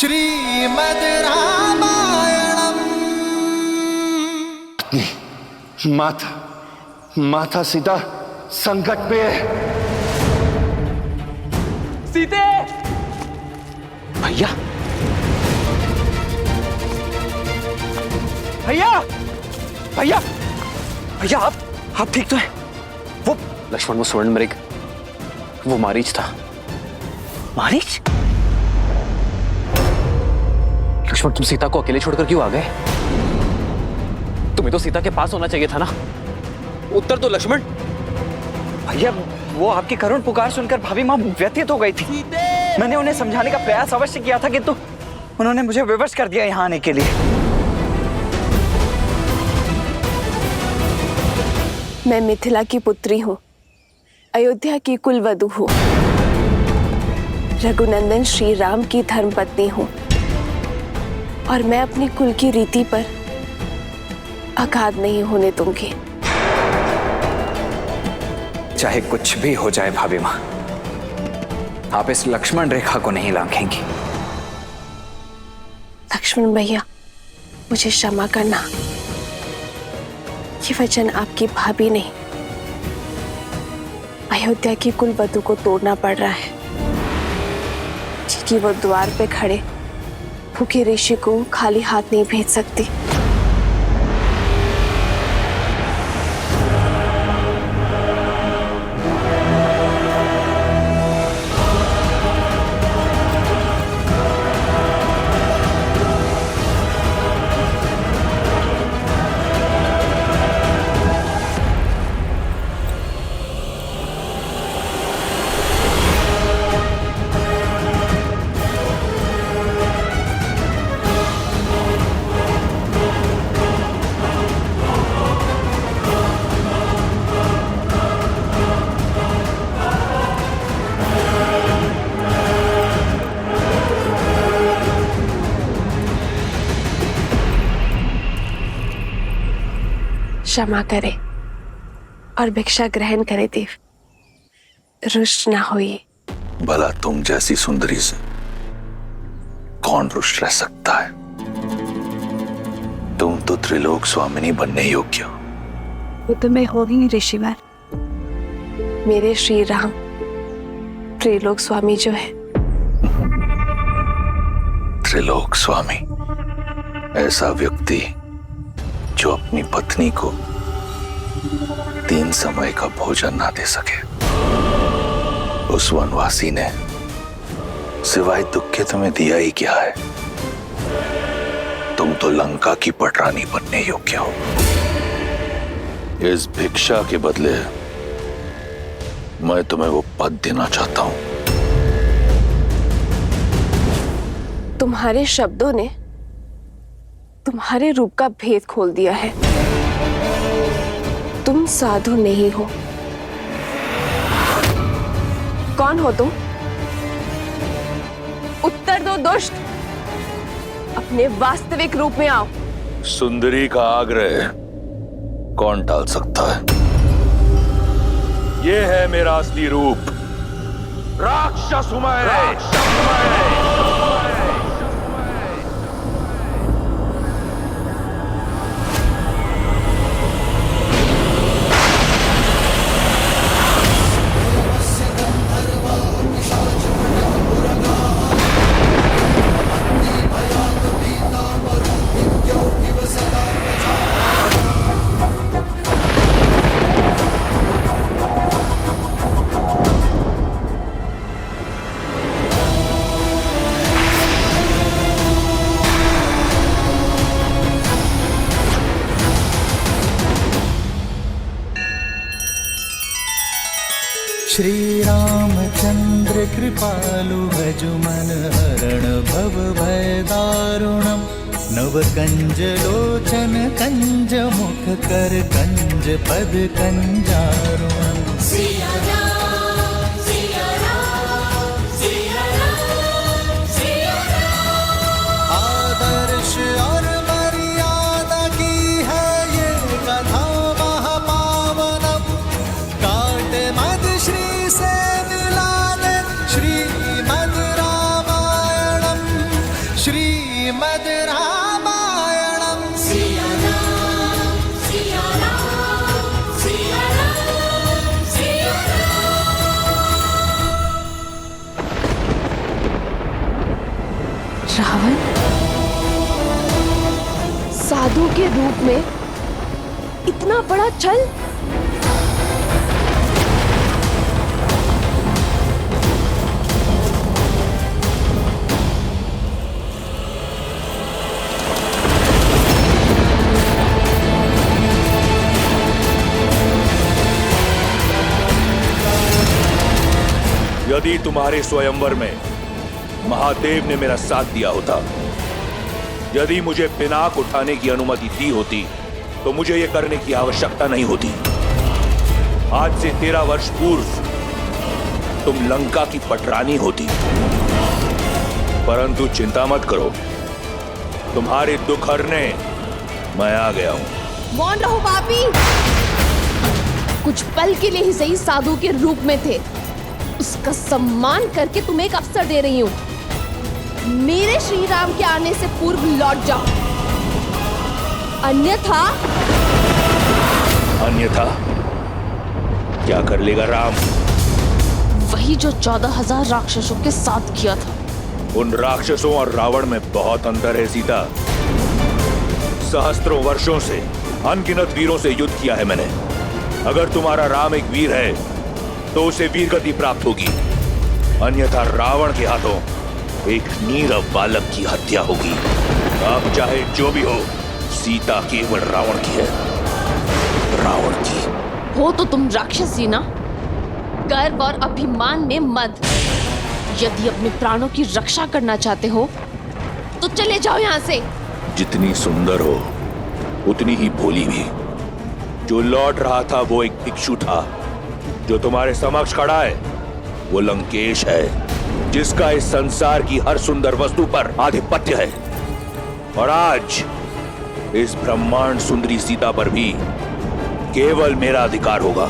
श्रीमद् रामायणम। माता सीता संकट में है। सीते! भैया भैया! भैया! भैया आप ठीक तो हैं? वो लक्ष्मण, वो स्वर्ण मृग, वो मारीच था। मारीच? लक्ष्मण, तुम सीता को अकेले छोड़कर क्यों आ गए? तुम्हें तो सीता के पास होना चाहिए था ना। उत्तर दो लक्ष्मण। भैया वो आपकी करुण पुकार सुनकर भाभी माँ व्यथित हो गई थी। मैंने उन्हें समझाने का प्रयास अवश्य किया था, किंतु उन्होंने मुझे विवश कर दिया यहाँ आने के लिए। मैं मिथिला की पुत्री हूँ, अयोध्या की कुलवधू हूँ, रघुनंदन श्री राम की धर्मपत्नी हूँ और मैं अपनी कुल की रीति पर आघात नहीं होने दूंगी। चाहे कुछ भी हो जाए भाभी माँ, आप इस लक्ष्मण रेखा को नहीं लांघेंगी। लक्ष्मण भैया, मुझे क्षमा करना। ये वचन आपकी भाभी नहीं, अयोध्या की कुलवधू को तोड़ना पड़ रहा है, क्योंकि वो द्वार पे खड़े भूखे ऋषि को खाली हाथ नहीं भेज सकती। क्षमा करे और भिक्षा ग्रहण करे देव, रुष्ट ना होइए। भला तुम जैसी सुंदरी से कौन रुष्ट रह सकता है? तुम तो त्रिलोक स्वामिनी बनने योग्य हो। वो तो मैं हो ही ऋषिवर। मेरे श्री राम त्रिलोक स्वामी जो है। त्रिलोक स्वामी ऐसा व्यक्ति जो अपनी पत्नी को 3 समय का भोजन ना दे सके। उस वनवासी ने सिवाय दुख के तुम्हें दिया ही क्या है? तुम तो लंका की पटरानी बनने योग्य हो। इस भिक्षा के बदले मैं तुम्हें वो पद देना चाहता हूं। तुम्हारे शब्दों ने तुम्हारे रूप का भेद खोल दिया है। तुम साधु नहीं हो। कौन हो तुम? उत्तर दो दुष्ट। अपने वास्तविक रूप में आओ। सुंदरी का आग्रह कौन टाल सकता है? ये है मेरा असली रूप। राक्षस हूं मैं। श्री रामचंद्र कृपालु भजुमन हरण भव भय दारुणम। नव कंज लोचन कंज मुख कर कंज पद कंजारुणम। आदर्श और मर्यादा की है ये कथा महापावनम। काट मद श्री से मिला दे श्रीमद् रामायणम। श्रीमद् रामायणम् रावण साधु के रूप में इतना बड़ा छल। यदि तुम्हारे स्वयंवर में महादेव ने मेरा साथ दिया होता, यदि मुझे पिनाक उठाने की अनुमति दी होती, तो मुझे यह करने की आवश्यकता नहीं होती। आज से 13 वर्ष पूर्व तुम लंका की पटरानी होती। परंतु चिंता मत करो, तुम्हारे दुख हरने मैं आ गया हूं। मौन रहो पापी। कुछ पल के लिए ही सही साधु के रूप में थे, उसका सम्मान करके तुम्हें एक अवसर दे रही हूँ। मेरे श्री राम के आने से पूर्व लौट जाओ, अन्यथा क्या कर लेगा राम? वही जो 14,000 राक्षसों के साथ किया था। उन राक्षसों और रावण में बहुत अंतर है सीता। सहस्त्रों वर्षों से अनगिनत वीरों से युद्ध किया है मैंने। अगर तुम्हारा राम एक वीर है तो उसे वीरगति प्राप्त होगी, अन्यथा रावण के हाथों एक नीरव बालक की हत्या होगी। अब चाहे जो भी हो, सीता केवल रावण की है, रावण की। हो तो तुम राक्षसी ना, गर्व और अभिमान में मत। यदि अपने प्राणों की रक्षा करना चाहते हो तो चले जाओ यहाँ से। जितनी सुंदर हो उतनी ही भोली भी। जो लौट रहा था वो एक भिक्षु था, जो तुम्हारे समक्ष खड़ा है वो लंकेश है, जिसका इस संसार की हर सुंदर वस्तु पर आधिपत्य है। और आज इस ब्रह्मांड सुंदरी सीता पर भी केवल मेरा अधिकार होगा।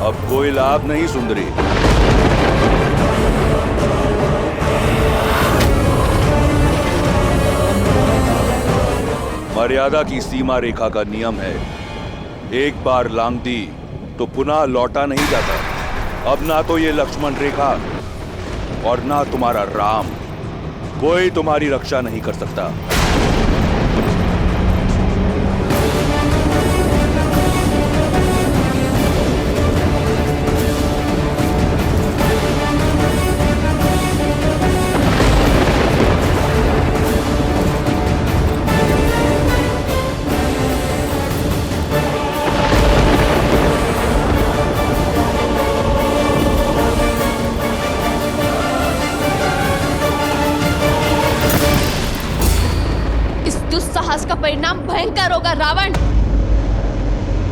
अब कोई लाभ नहीं सुंदरी। मर्यादा की सीमा रेखा का नियम है, एक बार लांघ दी तो पुनः लौटा नहीं जाता। अब ना तो ये लक्ष्मण रेखा और ना तुम्हारा राम, कोई तुम्हारी रक्षा नहीं कर सकता। साहस का परिणाम भयंकर होगा रावण।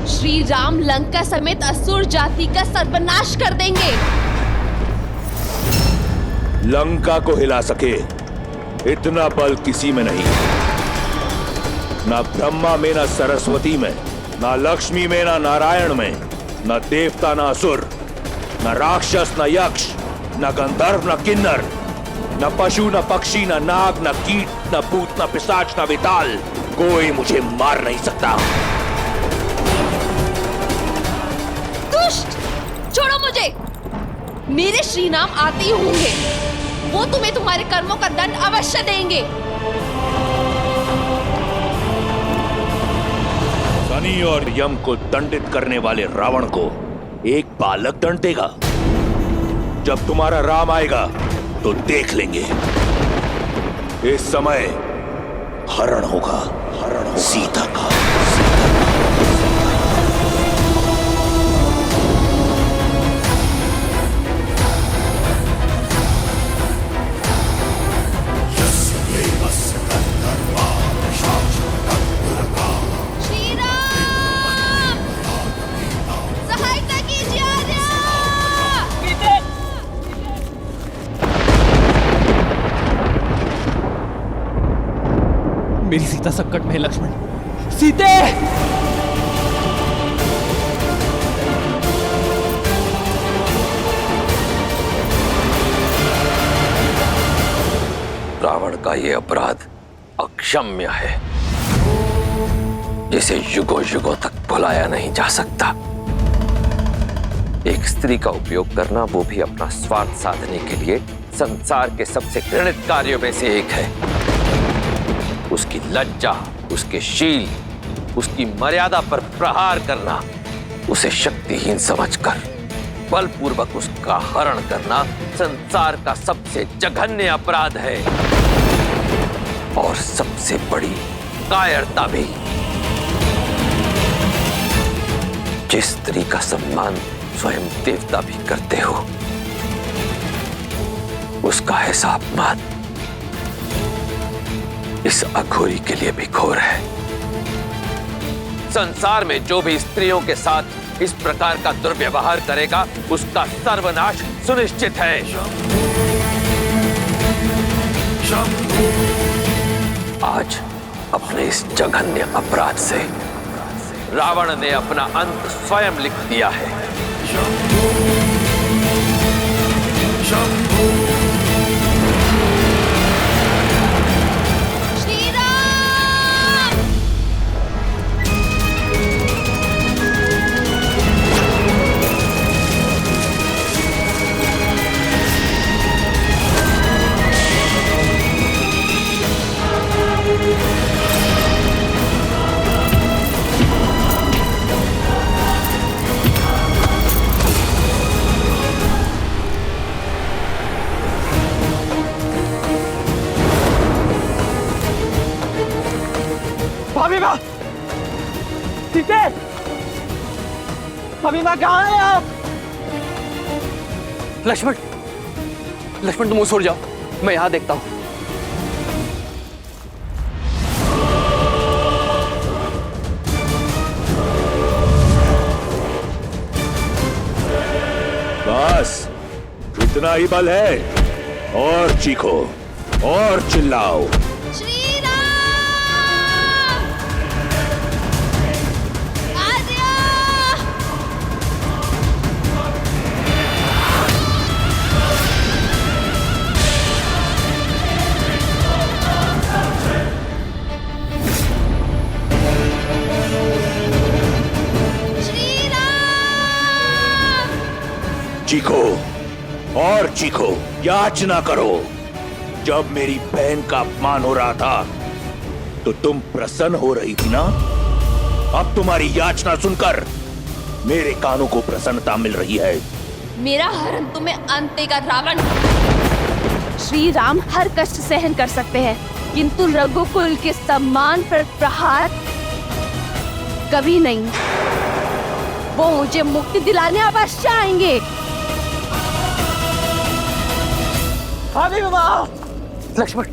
श्री राम लंका समेत असुर जाति का सर्वनाश कर देंगे। लंका को हिला सके इतना बल किसी में नहीं, ना ब्रह्मा में, ना सरस्वती में, ना लक्ष्मी में, ना नारायण में, ना देवता, ना असुर, ना राक्षस, ना यक्ष, ना गंधर्व, ना किन्नर, न पशु, न पक्षी, न नाग, न कीट, न भूत, न पिशाच, न विताल, कोई मुझे मार नहीं सकता। दुष्ट, छोड़ो मुझे। मेरे श्री राम आते ही होंगे, वो तुम्हें तुम्हारे कर्मों का दंड अवश्य देंगे। शनि और यम को दंडित करने वाले रावण को एक बालक दंड देगा। जब तुम्हारा राम आएगा तो देख लेंगे। इस समय हरण होगा सीता का। श्री राम, सहायता कीजिए आर्या। मेरी सीता संकट में है लक्ष्मण। सीते! ये अपराध अक्षम्य है, जिसे युगों युगों तक भुलाया नहीं जा सकता। एक स्त्री का उपयोग करना, वो भी अपना स्वार्थ साधने के लिए, संसार के सबसे घृणित कार्यों में से एक है। उसकी लज्जा, उसके शील, उसकी मर्यादा पर प्रहार करना, उसे शक्तिहीन समझकर बलपूर्वक उसका हरण करना संसार का सबसे जघन्य अपराध है और सबसे बड़ी कायरता भी। जिस स्त्री का सम्मान स्वयं देवता भी करते हो, उसका ऐसा अपमान इस अघोरी के लिए भी घोर है। संसार में जो भी स्त्रियों के साथ इस प्रकार का दुर्व्यवहार करेगा, उसका सर्वनाश सुनिश्चित है। आज अपने इस जघन्य अपराध से रावण ने अपना अंत स्वयं लिख दिया है। भाभी माँ, ठीक है? भाभी माँ कहाँ हैं आप? लक्ष्मण, लक्ष्मण तुम उस ओर जाओ, मैं यहां देखता हूं। बस इतना ही बल है, और चीखो और चिल्लाओ। चीखो और चीखो, याचना करो। जब मेरी बहन का अपमान हो रहा था तो तुम प्रसन्न हो रही थी ना? अब तुम्हारी याचना सुनकर मेरे कानों को प्रसन्नता मिल रही है। मेरा हरण तुम्हें अंत देगा रावण। श्री राम हर कष्ट सहन कर सकते हैं, किंतु रघुकुल के सम्मान पर प्रहार कभी नहीं। वो मुझे मुक्ति दिलाने अवश्य आएंगे। भाभी माँ, लक्ष्मण,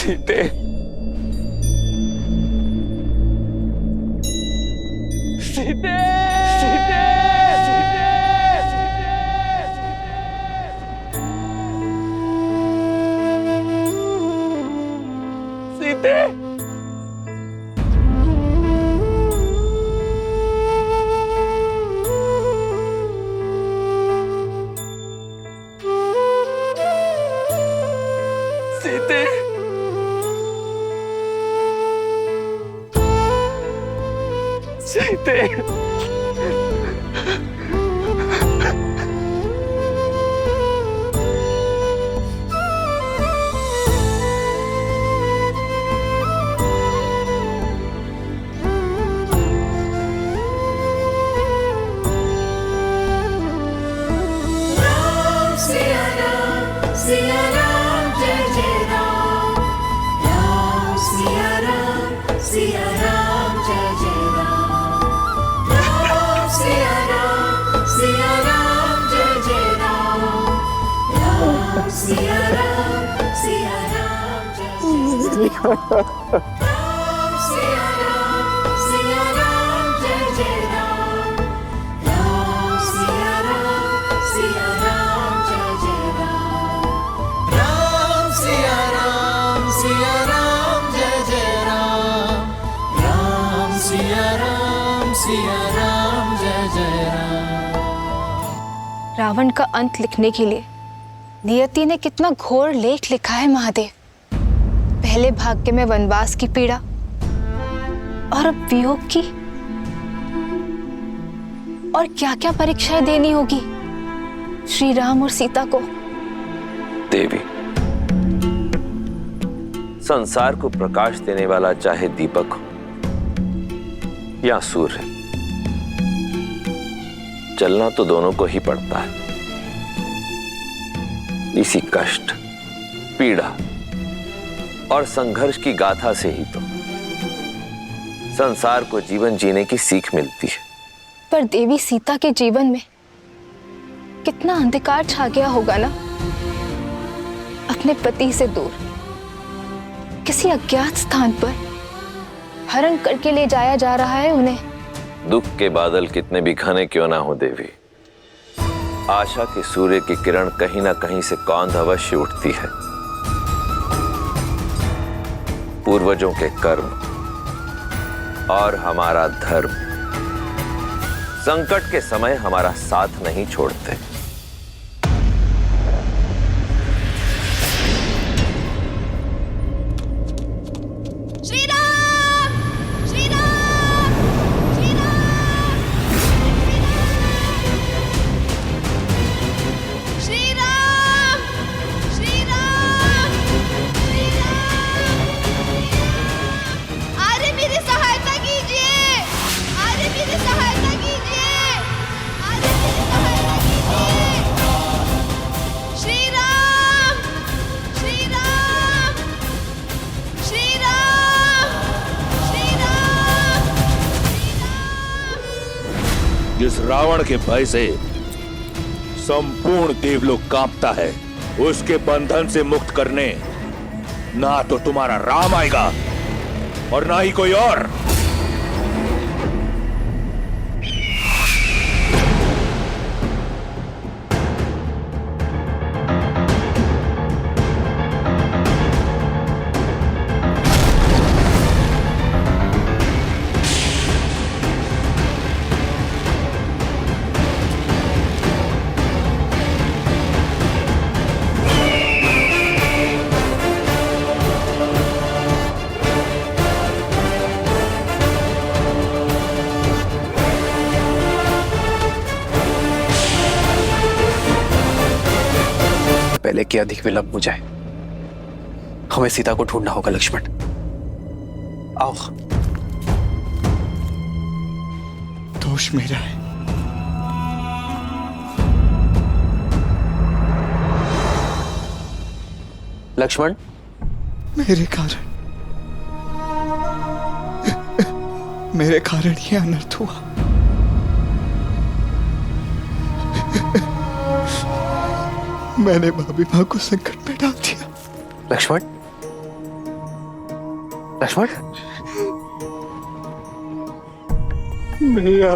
सीते, सीते, सीते, सीते, सीते, सीते, सिया राम जय जय राम, राम सिया राम जय जय राम। सिया राम जय जय राम राम सिया राम जय जय राम राम सिया राम जय जय राम राम सिया राम जय जय राम। रावण का अंत लिखने के लिए नियति ने कितना घोर लेख लिखा है महादेव। पहले भाग्य में वनवास की पीड़ा और अब वियोग की, और क्या क्या परीक्षाएं देनी होगी श्री राम और सीता को। देवी, संसार को प्रकाश देने वाला चाहे दीपक हो या सूर्य, चलना तो दोनों को ही पड़ता है। इसी कष्ट, पीड़ा और संघर्ष की गाथा से ही तो संसार को जीवन जीने की सीख मिलती है। पर देवी सीता के जीवन में कितना अंधकार छा गया होगा ना। अपने पति से दूर किसी अज्ञात स्थान पर हरण करके ले जाया जा रहा है उन्हें। दुख के बादल कितने भी घने क्यों ना हो देवी, आशा के सूर्य की किरण कहीं ना कहीं से कौंध अवश्य उठती है। पूर्वजों के कर्म और हमारा धर्म संकट के समय हमारा साथ नहीं छोड़ते। श्री राम श्री राम श्री राम श्री राम श्री राम श्री राम। अरे मेरी सहायता कीजिए, अरे मेरी सहायता कीजिए, अरे मेरी सहायता कीजिए। श्री राम श्री राम श्री राम श्री राम। जिस रावण के भय से संपूर्ण देवलोक कांपता है, उसके बंधन से मुक्त करने ना तो तुम्हारा राम आएगा और ना ही कोई और। पहले कि अधिक विलंब हो जाए, हमें सीता को ढूंढना होगा। लक्ष्मण आओ। दोष मेरा है। लक्ष्मण, मेरे कारण ये अनर्थ हुआ। मैंने भाभी माँ को संकट में डाल दिया। लक्ष्मण, लक्ष्मण, भैया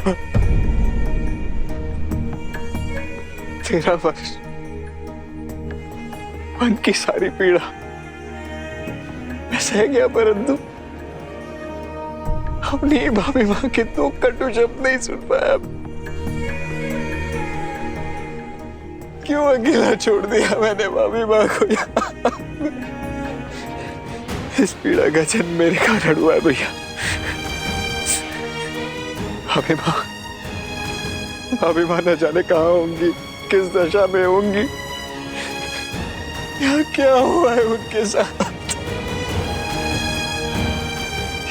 13 वर्ष मन की सारी पीड़ा मैं सह गया, परंतु अपनी भाभी माँ के 2 कटु शब्द नहीं सुन पाया। क्यों अकेला छोड़ दिया मैंने भाभी माँ को यहाँ? इस पीड़ा का जन्म मेरे कारण हुआ है भैया। भाभी माँ न जाने कहाँ होंगी, किस दशा में होंगी, यहाँ क्या हुआ है उनके साथ।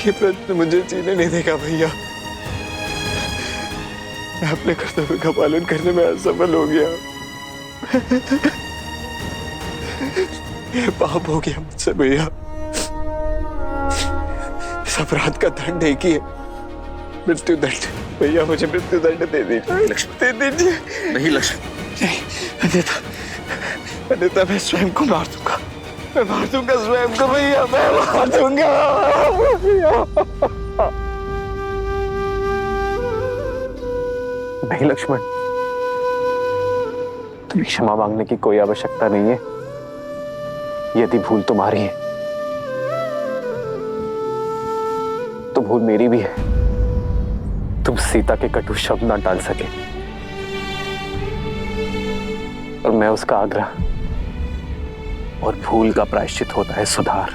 ये प्रश्न मुझे जीने नहीं देगा भैया। मैं अपने कर्तव्य का पालन करने में असफल हो गया। ये पाप हो गया मुझसे भैया। इस अपराध का दंड एक ही है, मृत्यु दंड। भैया मुझे मृत्यु दंड दे दीजिए। लक्ष्मण दे दीजिए। नहीं लक्ष्मण, नहीं, अन्यथा मैं स्वयं को मार दूंगा। मैं मार दूंगा स्वयं को भैया, मैं मार दूंगा। नहीं लक्ष्मण, तुम्हें क्षमा मांगने की कोई आवश्यकता नहीं है। यदि भूल तुम्हारी है तो भूल मेरी भी है। तुम सीता के कटु शब्द ना टाल सके और मैं उसका आग्रह, और भूल का प्रायश्चित होता है सुधार।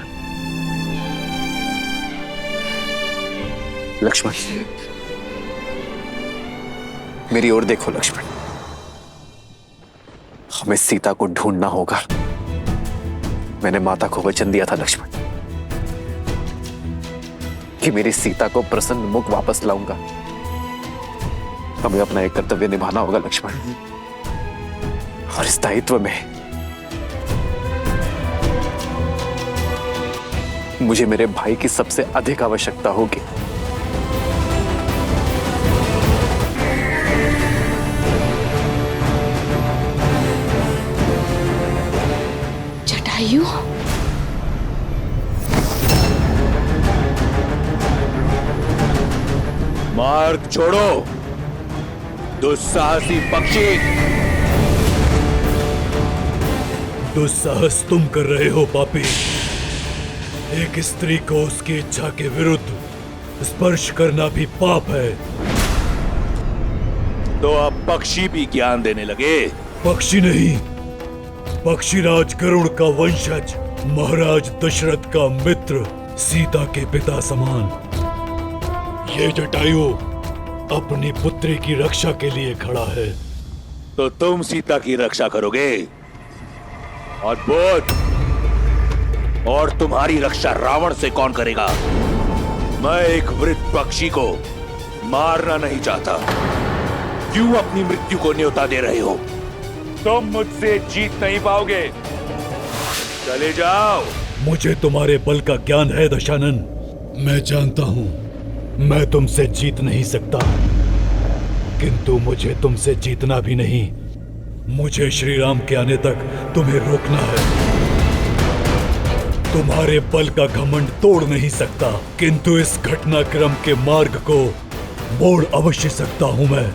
लक्ष्मण, मेरी ओर देखो लक्ष्मण, हमें सीता को ढूंढना होगा। मैंने माता को वचन दिया था लक्ष्मण कि मेरी सीता को प्रसन्न मुख वापस लाऊंगा। हमें अपना एक कर्तव्य निभाना होगा लक्ष्मण, और इस दायित्व में मुझे मेरे भाई की सबसे अधिक आवश्यकता होगी। जटायु, मार्ग छोड़ो दुस्साहसी पक्षी। दुस्साहस तुम कर रहे हो पापी। एक स्त्री को उसकी इच्छा के विरुद्ध स्पर्श करना भी पाप है। तो अब पक्षी भी ज्ञान देने लगे। पक्षी नहीं, पक्षीराज गरुड़ का वंशज, महाराज दशरथ का मित्र, सीता के पिता समान। ये जटायु अपनी पुत्री की रक्षा के लिए खड़ा है। तो तुम सीता की रक्षा करोगे। अद्भुत। और तुम्हारी रक्षा रावण से कौन करेगा? मैं एक वृद्ध पक्षी को मारना नहीं चाहता। क्यों अपनी मृत्यु को न्योता दे रहे हो? तुम मुझसे जीत नहीं पाओगे। चले जाओ। मुझे तुम्हारे बल का ज्ञान है दशानन। मैं जानता हूं मैं तुमसे जीत नहीं सकता, किंतु मुझे तुमसे जीतना भी नहीं। मुझे श्री राम के आने तक तुम्हें रोकना है। तुम्हारे बल का घमंड तोड़ नहीं सकता, किंतु इस घटनाक्रम के मार्ग को मोड़ अवश्य सकता हूं मैं।